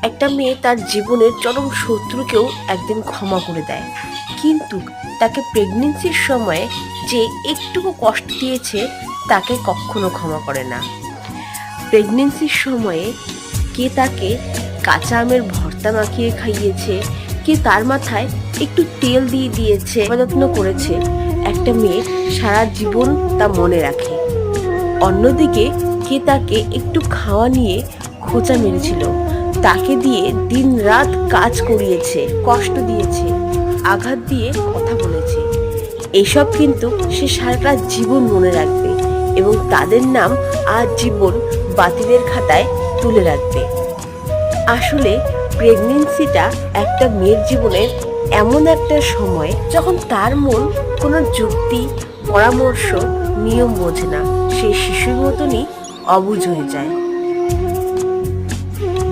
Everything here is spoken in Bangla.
একটা মেয়ে তার জীবনের চরম শত্রুকেও একদিন ক্ষমা করে দেয়, কিন্তু তাকে প্রেগনেন্সির সময়ে যে একটুকু কষ্ট দিয়েছে তাকে কখনো ক্ষমা করে না। প্রেগনেন্সির সময়ে কে তাকে কাঁচা আমের ভর্তা মাখিয়ে খাইয়েছে, কে তার মাথায় একটু তেল দিয়ে দিয়েছে, যত্ন করেছে, একটা মেয়ে সারা জীবন তা মনে রাখে। অন্যদিকে কে তাকে একটু খাওয়া নিয়ে খোঁচা মেরেছিল, তাকে দিয়ে দিন রাত কাজ করিয়েছে, কষ্ট দিয়েছে, আঘাত দিয়ে কথা বলেছে, এসব কিন্তু সে সারাটা জীবন মনে রাখবে এবং তাদের নাম আজীবন বাতিলের খাতায় তুলে রাখবে। আসলে প্রেগনেন্সিটা একটা মেয়ের জীবনের এমন একটা সময় যখন তার মন কোনো যুক্তি, পরামর্শ, নিয়ম বোঝে না, সে শিশুর মতনই অবুঝ হয়ে যায়।